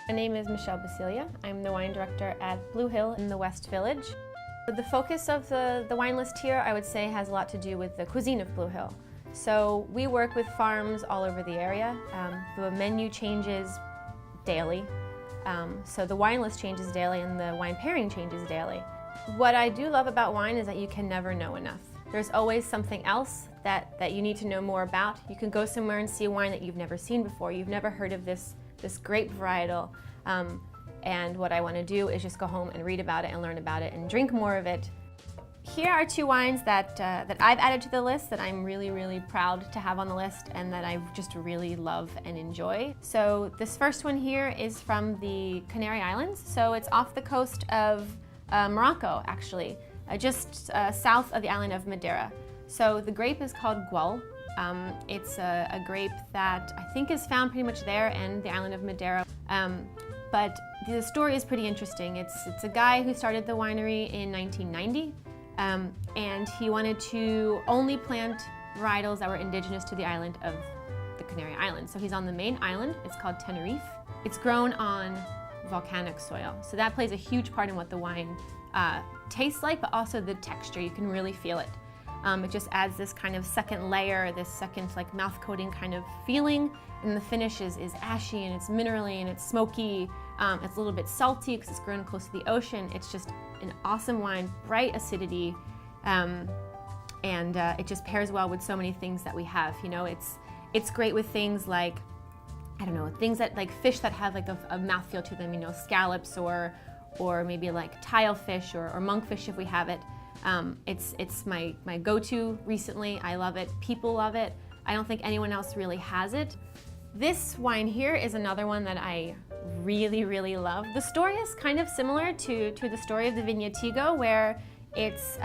My name is Biscieglia. I'm the wine director at Blue Hill in the West Village. The focus of the wine list here, I would say, has a lot to do with the cuisine of Blue Hill. So we work with farms all over the area. The menu changes daily. So the wine list changes daily and the wine pairing changes daily. What I do love about wine is that you can never know enough. There's always something else that you need to know more about. You can go somewhere and see a wine that you've never seen before. You've never heard of this grape varietal. And what I want to do is just go home and read about it and learn about it and drink more of it. Here are two wines that I've added to the list that I'm really, really proud to have on the list and that I just really love and enjoy. So this first one here is from the Canary Islands. So it's off the coast of Morocco, actually, just south of the island of Madeira. So the grape is called Gual. It's a grape that I think is found pretty much there and the island of Madeira. But the story is pretty interesting. It's a guy who started the winery in 1990. And he wanted to only plant varietals that were indigenous to the island of the Canary Islands. So he's on the main island. It's called Tenerife. It's grown on volcanic soil. So that plays a huge part in what the wine tastes like, but also the texture. You can really feel it. It just adds this kind of second layer, this second like mouth coating kind of feeling. And the finish is ashy and it's minerally and it's smoky. It's a little bit salty because it's grown close to the ocean. It's just an awesome wine, bright acidity, and it just pairs well with so many things that we have. You know, it's great with things like, I don't know, things that like fish that have like a mouthfeel to them. You know, scallops or maybe like tilefish or monkfish if we have it. It's my go-to recently. I love it. People love it. I don't think anyone else really has it. This wine here is another one that I really, really love. The story is kind of similar to the story of the Vignatigo, where it's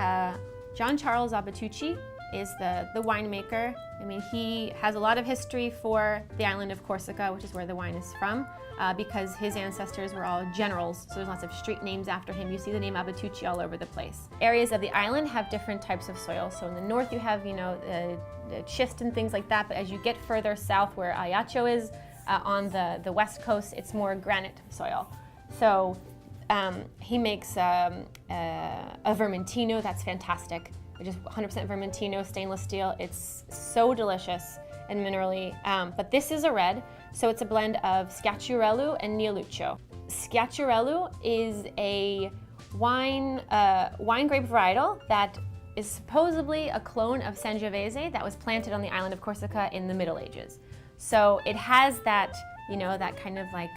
John Charles Abatucci is the winemaker. I mean, he has a lot of history for the island of Corsica, which is where the wine is from, because his ancestors were all generals, so there's lots of street names after him. You see the name Abatucci all over the place. Areas of the island have different types of soil. So in the north you have, you know, the schist and things like that, but as you get further south where Ajaccio is, on the west coast, it's more granite soil. So he makes a Vermentino that's fantastic. Just 100% Vermentino, stainless steel. It's so delicious and minerally. But this is a red, so it's a blend of Schiacciarello and Nielluccio. Schiacciarello is a wine grape varietal that is supposedly a clone of Sangiovese that was planted on the island of Corsica in the Middle Ages. So it has that, you know, that kind of like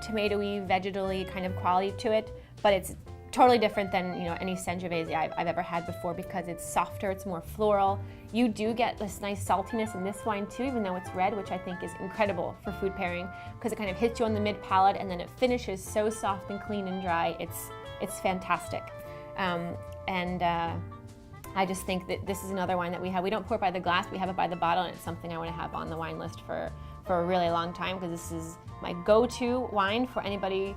tomatoey, vegetal-y kind of quality to it, but it's totally different than, you know, any Sangiovese I've ever had before because it's softer, it's more floral. You do get this nice saltiness in this wine too, even though it's red, which I think is incredible for food pairing because it kind of hits you on the mid-palate and then it finishes so soft and clean and dry. It's fantastic. I just think that this is another wine that we have. We don't pour it by the glass, we have it by the bottle, and it's something I want to have on the wine list for a really long time because this is my go-to wine for anybody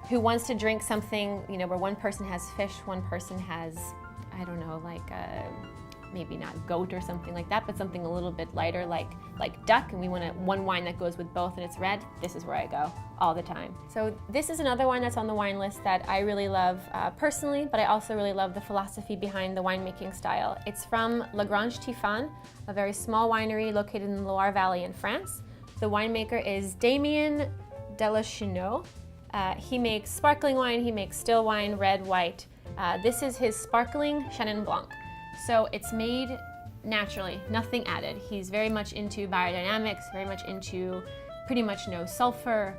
who wants to drink something, you know, where one person has fish, one person has, I don't know, like maybe not goat or something like that, but something a little bit lighter like duck, and we want one wine that goes with both and it's red. This is where I go all the time. So this is another wine that's on the wine list that I really love personally, but I also really love the philosophy behind the winemaking style. It's from La Grange Tiffane, a very small winery located in the Loire Valley in France. The winemaker is Damien Delachenot. He makes sparkling wine, he makes still wine, red, white. This is his sparkling Chenin Blanc. So it's made naturally, nothing added. He's very much into biodynamics, very much into pretty much no sulfur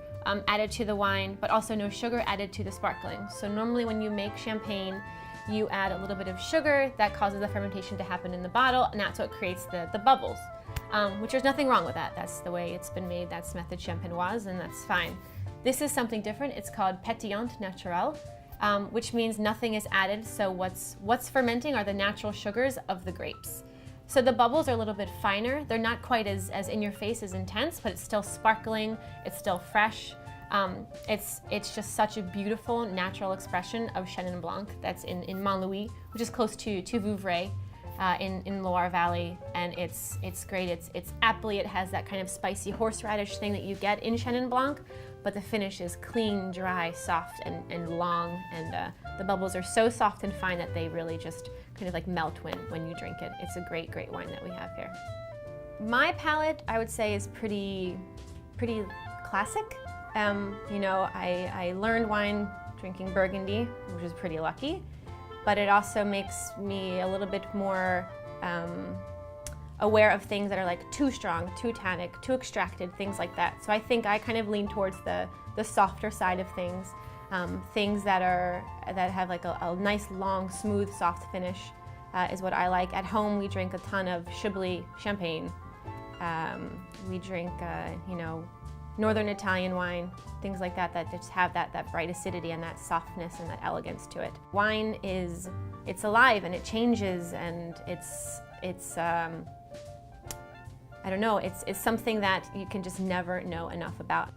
added to the wine, but also no sugar added to the sparkling. So normally when you make champagne, you add a little bit of sugar that causes the fermentation to happen in the bottle, and that's what creates the bubbles, which there's nothing wrong with that. That's the way it's been made, that's method champenoise, and that's fine. This is something different. It's called pétillant naturel, which means nothing is added. So what's fermenting are the natural sugars of the grapes. So the bubbles are a little bit finer. They're not quite as in your face as intense, but it's still sparkling. It's still fresh. It's just such a beautiful natural expression of Chenin Blanc that's in Montlouis, which is close to Vouvray. In Loire Valley, and it's great. It's appley. It has that kind of spicy horseradish thing that you get in Chenin Blanc, but the finish is clean, dry, soft, and long, and the bubbles are so soft and fine that they really just kind of like melt when you drink it. It's a great, great wine that we have here. My palate, I would say, is pretty classic. You know, I learned wine drinking Burgundy, which is pretty lucky, but it also makes me a little bit more aware of things that are like too strong, too tannic, too extracted, things like that. So I think I kind of lean towards the softer side of things, things that have like a nice, long, smooth, soft finish is what I like. At home, we drink a ton of Chablis champagne. We drink, you know, Northern Italian wine, things like that, that just have that bright acidity and that softness and that elegance to it. Wine it's alive and it changes, and it's I don't know, it's something that you can just never know enough about.